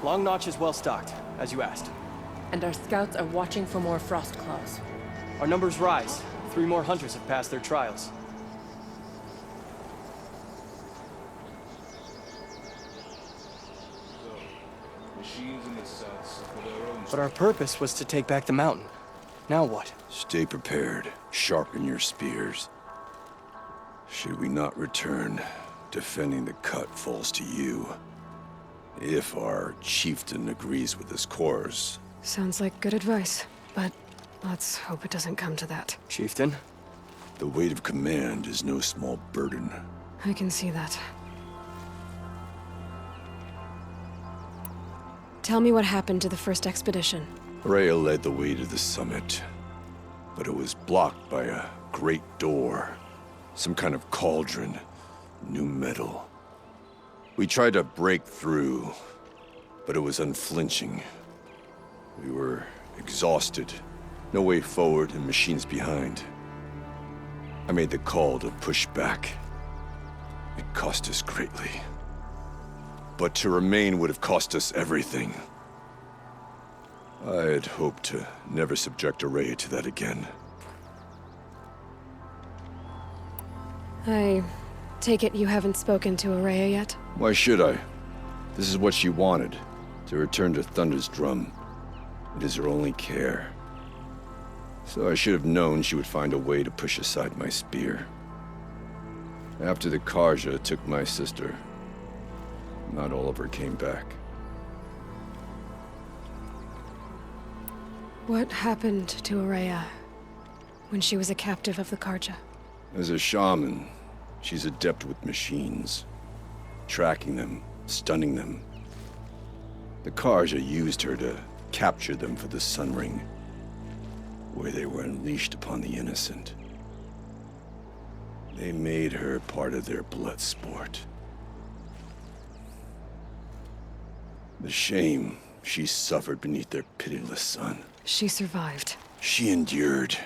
Long Notch is well stocked, as you asked. And our scouts are watching for more frost claws. Our numbers rise. 3 more hunters have passed their trials. Machines in the south suffer their own. But our purpose was to take back the mountain. Now what? Stay prepared. Sharpen your spears. Should we not return, defending the cut falls to you. If our chieftain agrees with this course. Sounds like good advice, but let's hope it doesn't come to that. Chieftain? The weight of command is no small burden. I can see that. Tell me what happened to the first expedition. Rhea led the way to the summit, but it was blocked by a great door. Some kind of cauldron, new metal. We tried to break through, but it was unflinching. We were exhausted, no way forward and machines behind. I made the call to push back. It cost us greatly. But to remain would have cost us everything. I had hoped to never subject Araya to that again. I take it you haven't spoken to Araya yet? Why should I? This is what she wanted, to return to Thunder's drum. It is her only care. So I should have known she would find a way to push aside my spear. After the Karja took my sister, not all of her came back. What happened to Araya when she was a captive of the Karja? As a shaman, she's adept with machines. Tracking them, stunning them. The Karja used her to capture them for the Sun Ring, where they were unleashed upon the innocent. They made her part of their blood sport. The shame she suffered beneath their pitiless sun. She survived. She endured.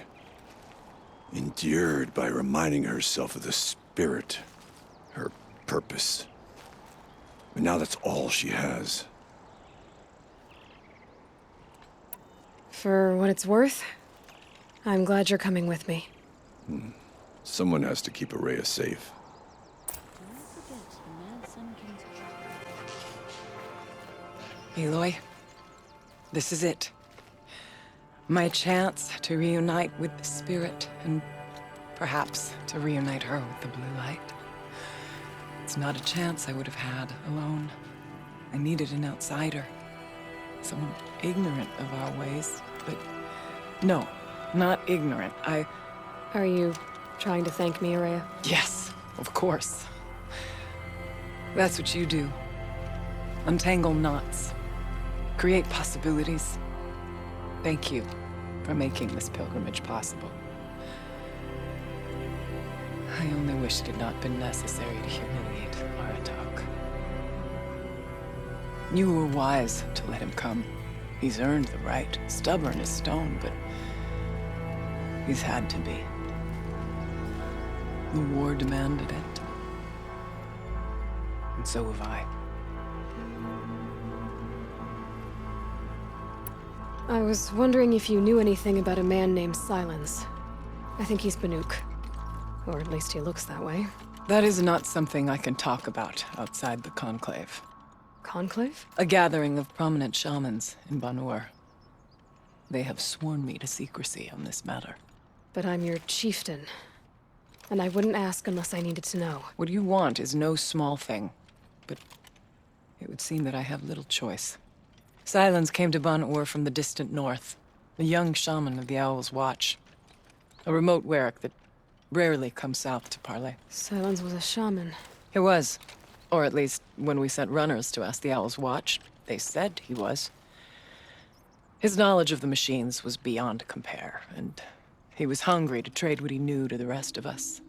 Endured by reminding herself of the spirit, her purpose. And now that's all she has. For what it's worth, I'm glad you're coming with me. Someone has to keep Araya safe. Aloy, this is it. My chance to reunite with the spirit, and perhaps to reunite her with the blue light. It's not a chance I would have had alone. I needed an outsider. Someone ignorant of our ways, but no, not ignorant. Are you trying to thank me, Araya? Yes, of course. That's what you do. Untangle knots. Create possibilities. Thank you for making this pilgrimage possible. I only wish it had not been necessary to humiliate Aratak. You were wise to let him come. He's earned the right. Stubborn as stone, but he's had to be. The war demanded it. And so have I. I was wondering if you knew anything about a man named Silence. I think he's Banuk. Or at least he looks that way. That is not something I can talk about outside the Conclave. Conclave? A gathering of prominent shamans in Banur. They have sworn me to secrecy on this matter. But I'm your chieftain. And I wouldn't ask unless I needed to know. What you want is no small thing. But it would seem that I have little choice. Silence came to Banur from the distant north. A young shaman of the Owl's Watch. A remote Warrick that rarely comes south to parley. Silence was a shaman. He was. Or at least, when we sent runners to ask the Owl's Watch, they said he was. His knowledge of the machines was beyond compare, and he was hungry to trade what he knew to the rest of us.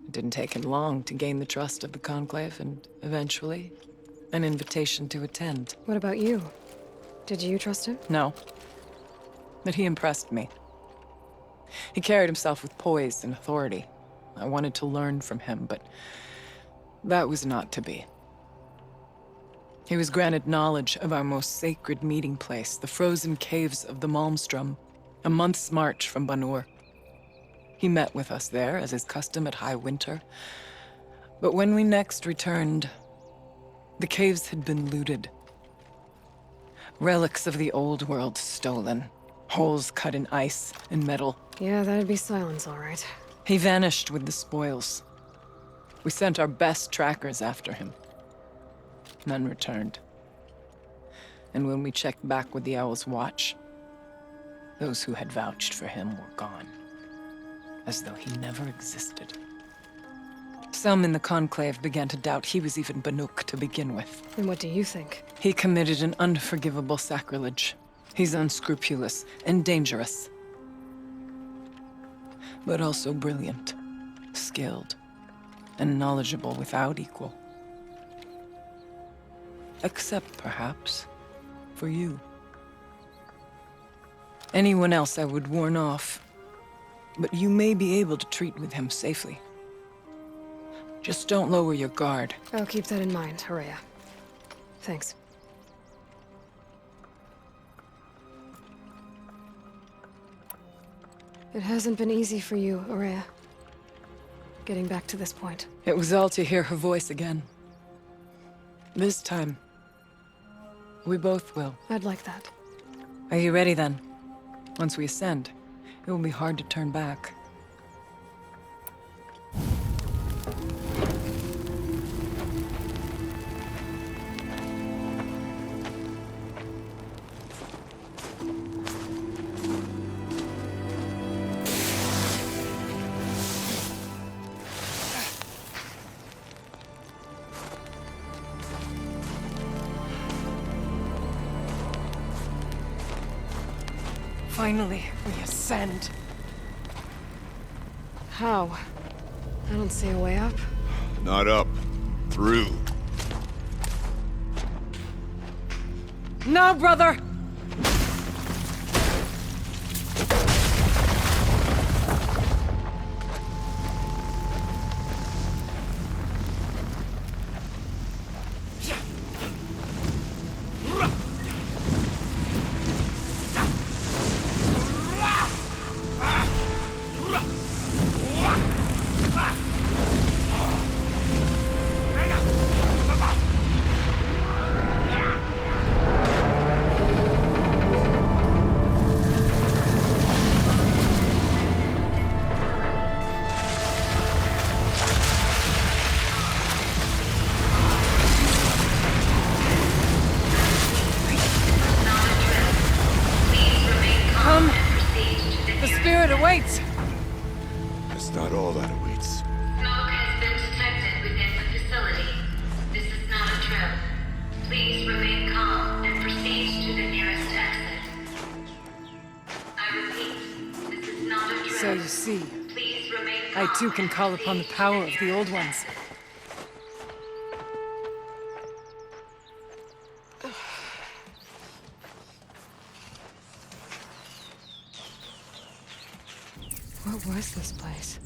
It didn't take him long to gain the trust of the Conclave, and eventually, an invitation to attend. What about you? Did you trust him? No. But he impressed me. He carried himself with poise and authority. I wanted to learn from him, but that was not to be. He was granted knowledge of our most sacred meeting place, the frozen caves of the Malmstrom, a month's march from Banur. He met with us there, as is custom at High Winter. But when we next returned, the caves had been looted. Relics of the old world stolen. Holes cut in ice and metal. Yeah, that'd be Silence, all right. He vanished with the spoils. We sent our best trackers after him. None returned. And when we checked back with the Owl's Watch, those who had vouched for him were gone. As though he never existed. Some in the Conclave began to doubt he was even Banuk to begin with. And what do you think? He committed an unforgivable sacrilege. He's unscrupulous and dangerous. But also brilliant, skilled, and knowledgeable without equal. Except, perhaps, for you. Anyone else I would warn off, but you may be able to treat with him safely. Just don't lower your guard. I'll keep that in mind, Horea. Thanks. It hasn't been easy for you, Horea. Getting back to this point. It was all to hear her voice again. This time, we both will. I'd like that. Are you ready then? Once we ascend, it will be hard to turn back. Finally, we ascend. How? I don't see a way up. Not up. Through. No, brother! Awaits! It's not all that awaits. Smoke has been detected within the facility. This is not a trip. Please remain calm and proceed to the nearest exit. I repeat, this is not a trip. So you see, Please remain calm I too can and call upon the proceed power to of the old ones. What was this place?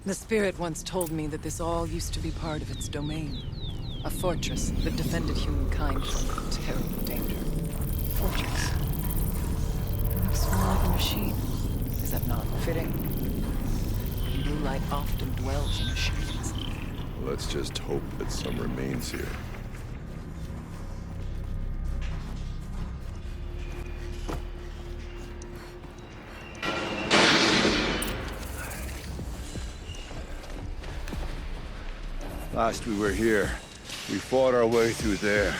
The spirit once told me that this all used to be part of its domain. A fortress that defended humankind from terrible danger. Fortress. It looks more like a machine. Is that not fitting? Blue light often dwells in machines. Let's just hope that some remains here. Last we were here, we fought our way through there.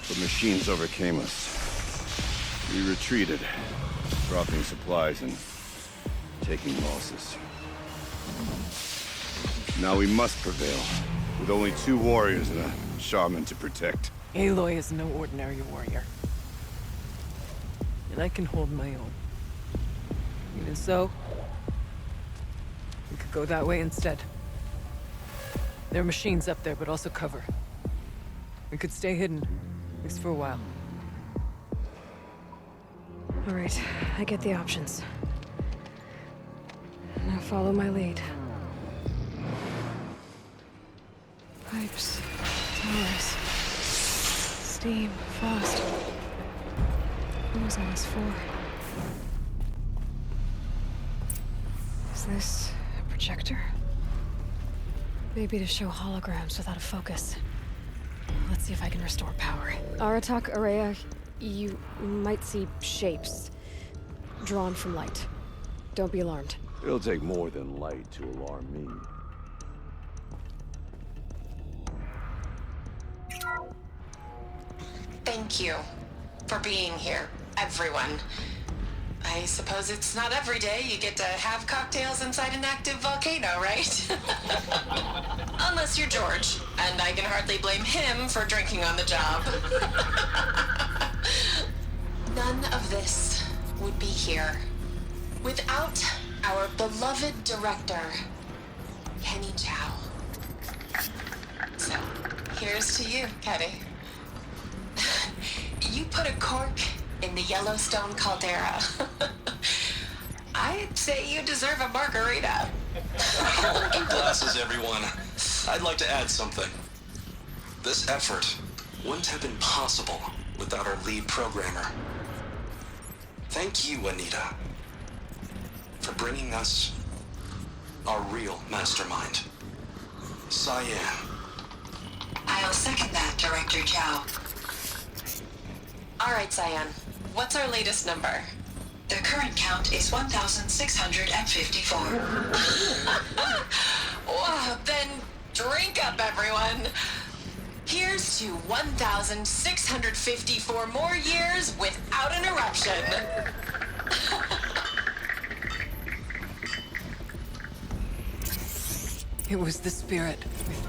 The machines overcame us. We retreated, dropping supplies and taking losses. Now we must prevail, with only 2 warriors and a shaman to protect. Aloy is no ordinary warrior. And I can hold my own. Even so, we could go that way instead. There are machines up there, but also cover. We could stay hidden, at least for a while. All right, I get the options. Now follow my lead. Pipes, towers. Steam, frost. Who was all this for? Is this a projector? Maybe to show holograms without a focus. Let's see if I can restore power. Aratak, Araya, you might see shapes drawn from light. Don't be alarmed. It'll take more than light to alarm me. Thank you for being here, everyone. I suppose it's not every day you get to have cocktails inside an active volcano, right? Unless you're George, and I can hardly blame him for drinking on the job. None of this would be here without our beloved director, Kenny Chow. So, here's to you, Kenny. You put a cork in the Yellowstone caldera. I'd say you deserve a margarita. Hold your glasses, everyone. I'd like to add something. This effort wouldn't have been possible without our lead programmer. Thank you, Anita, for bringing us our real mastermind, Cyan. I'll second that, Director Chow. All right, Cyan. What's our latest number? The current count is 1,654. Well, then drink up, everyone. Here's to 1,654 more years without an eruption. It was the spirit with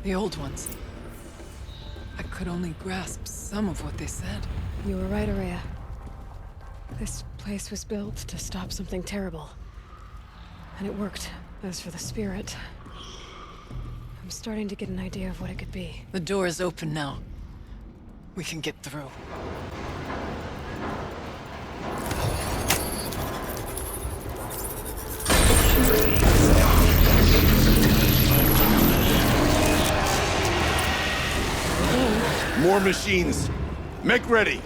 the old ones. I could only grasp some of what they said. You were right, Araya. This place was built to stop something terrible. And it worked. As for the spirit, I'm starting to get an idea of what it could be. The door is open now. We can get through. More machines. Make ready.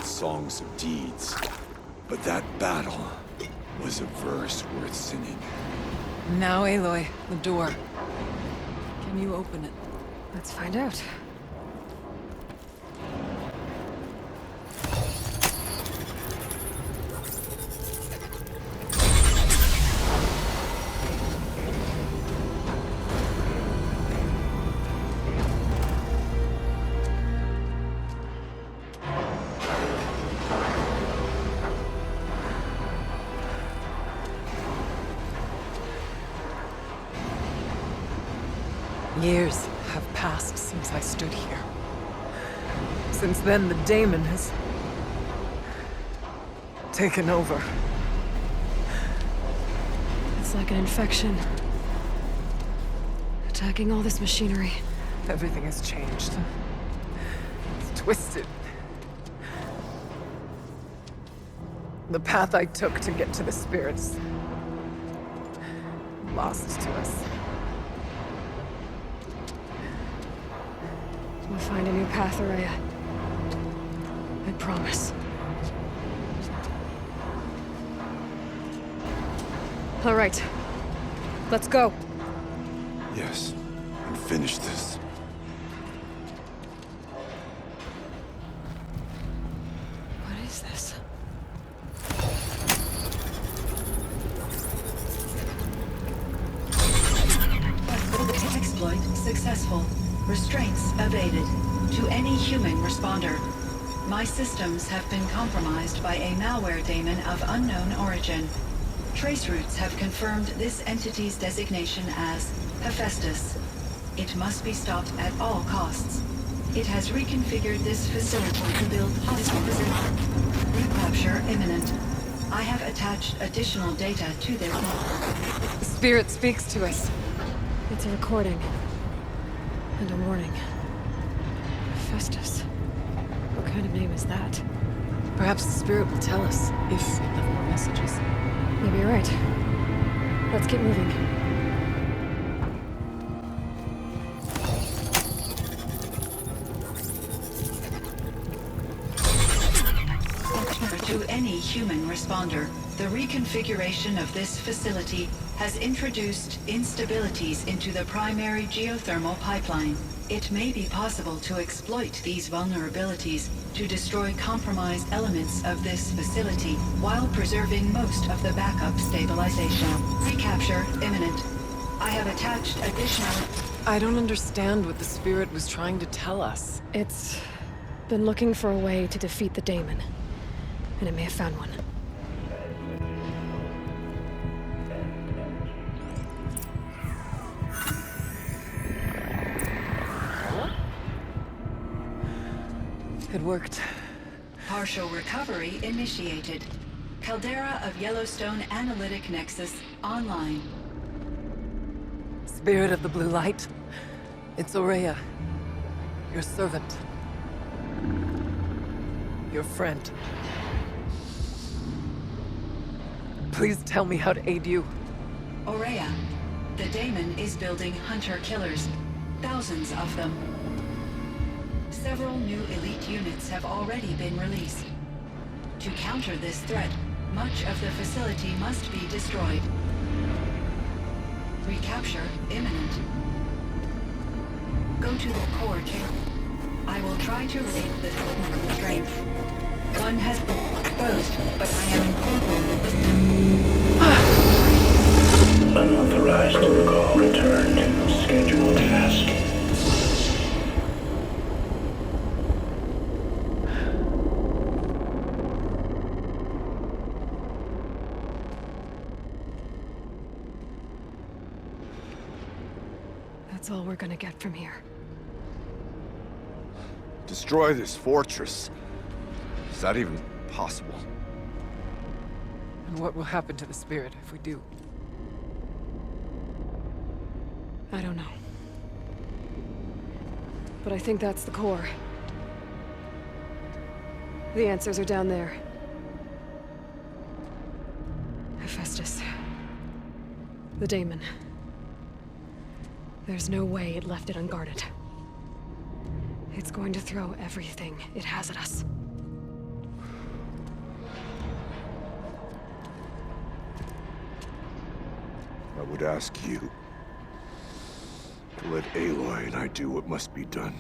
Songs of deeds, but that battle was a verse worth singing. Now, Aloy, the door. Can you open it? Let's find out. Years have passed since I stood here. Since then, the daemon has taken over. It's like an infection. Attacking all this machinery. Everything has changed. It's twisted. The path I took to get to the spirits lost to us. We'll find a new path, Araya. I promise. All right. Let's go. Yes, and finish this. What is this? Exploit successful. Restraints evaded. To any human responder. My systems have been compromised by a malware daemon of unknown origin. Trace routes have confirmed this entity's designation as Hephaestus. It must be stopped at all costs. It has reconfigured this facility to build hostile resistance. Recapture imminent. I have attached additional data to their... The spirit speaks to us. It's a recording. And a warning. Festus. What kind of name is that? Perhaps the spirit will tell us if it left more messages. Maybe you're right. Let's get moving. To any human responder, the reconfiguration of this facility has introduced instabilities into the primary geothermal pipeline. It may be possible to exploit these vulnerabilities to destroy compromised elements of this facility while preserving most of the backup stabilization. Recapture imminent. I have attached additional... I don't understand what the spirit was trying to tell us. It's been looking for a way to defeat the daemon. And it may have found one. It worked. Partial recovery initiated. Caldera of Yellowstone Analytic Nexus online. Spirit of the Blue Light. It's Aurea. Your servant. Your friend. Please tell me how to aid you. Aurea, the daemon is building hunter-killers. Thousands of them. Several new elite units have already been released. To counter this threat, much of the facility must be destroyed. Recapture imminent. Go to the core chamber. I will try to relieve the technical strength. One has been exposed, but I am Unauthorized call returned. Scheduled task. That's all we're gonna get from here. Destroy this fortress. Is that even possible? And what will happen to the spirit if we do? I don't know. But I think that's the core. The answers are down there. Hephaestus. The daemon. There's no way it left it unguarded. It's going to throw everything it has at us. I would ask you to let Aloy and I do what must be done.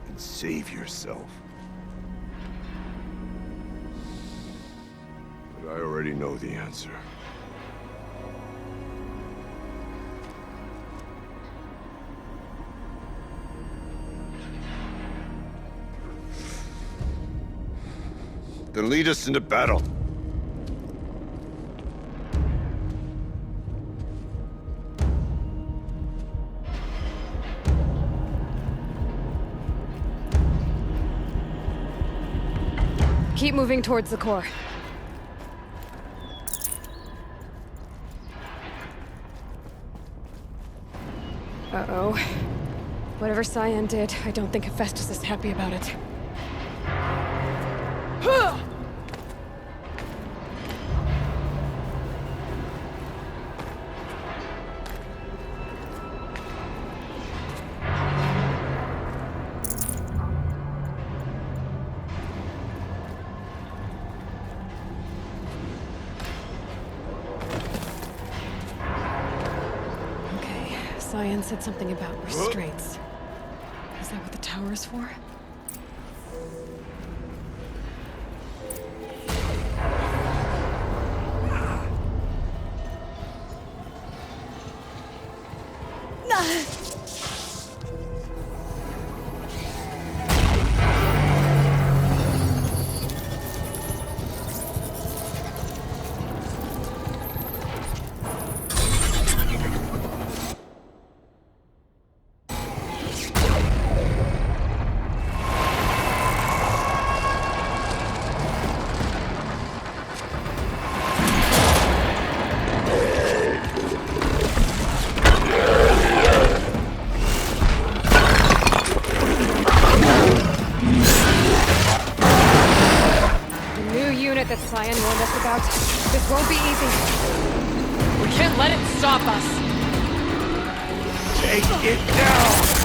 And save yourself. But I already know the answer. Then lead us into battle. Keep moving towards the core. Uh-oh. Whatever Cyan did, I don't think Hephaestus is happy about it. Cyan said something about restraints. Is that what the tower is for? That Cyan warned us about. This won't be easy. We can't let it stop us! Take it down!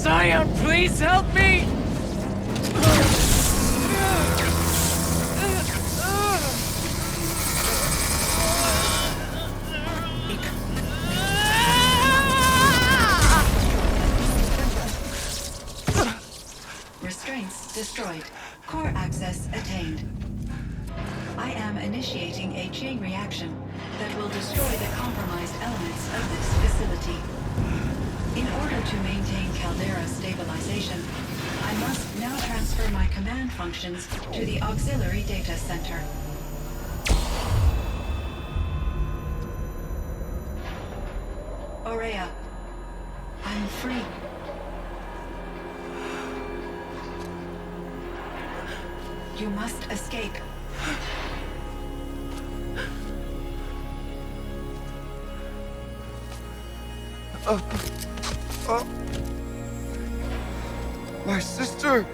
Cyan, please help me! Restraints destroyed. Core access attained. I am initiating a chain reaction that will destroy the compromised elements of this facility. In order to maintain Caldera stabilization, I must now transfer my command functions to the auxiliary data center. Aurea, I'm free. You must escape. My sister!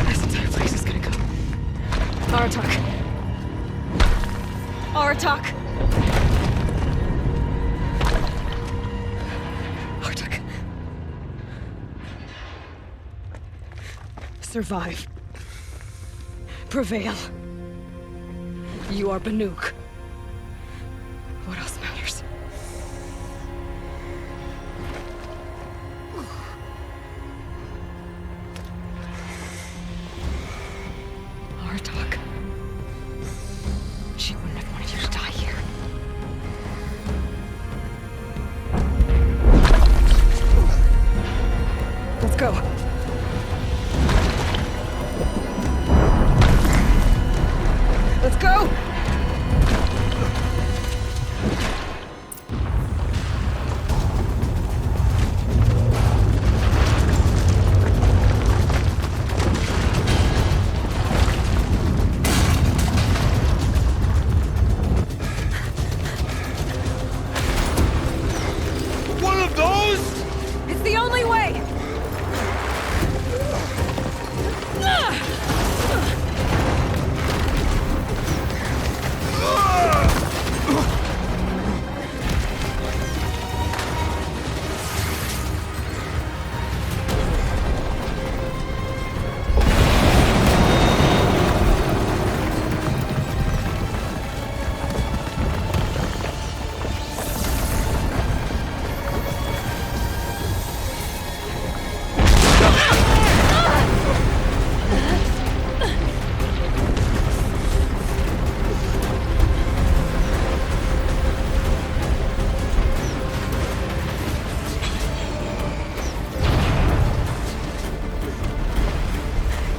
This entire place is gonna go. Aratak. Aratak. Aratak. Survive. Prevail. You are Banuk. What else matters? Aratak. She wouldn't have wanted you to die here. Let's go. Let's go! One of those? It's the only way!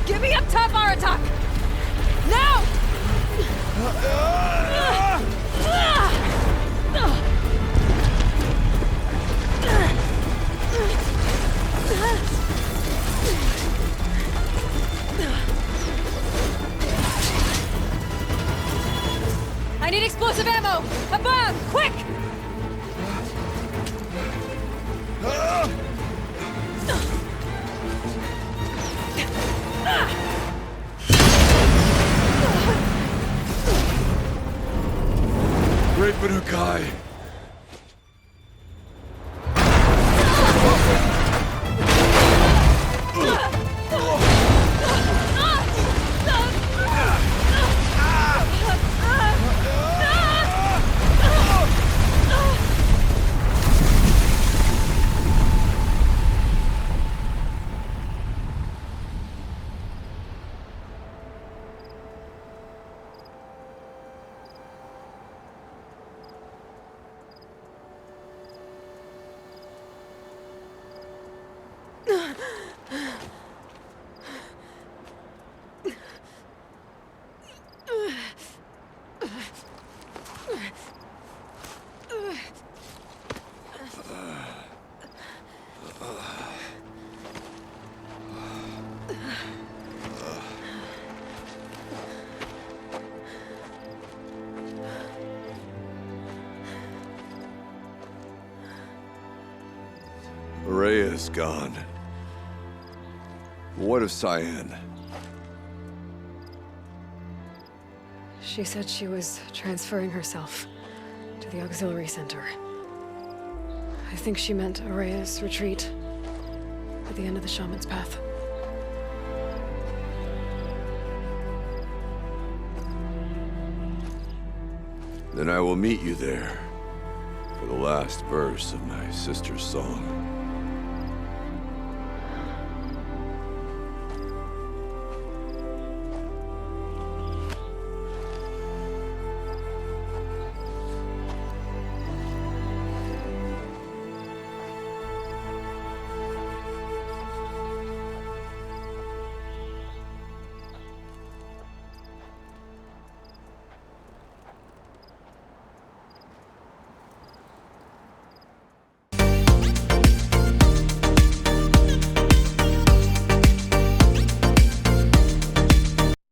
Get me up top, Aratak! Now! I need explosive ammo! Above! Quick! Great Banukai. Rhea is gone. What of Cyan? She said she was transferring herself to the auxiliary center. I think she meant Araya's retreat at the end of the Shaman's Path. Then I will meet you there for the last verse of my sister's song.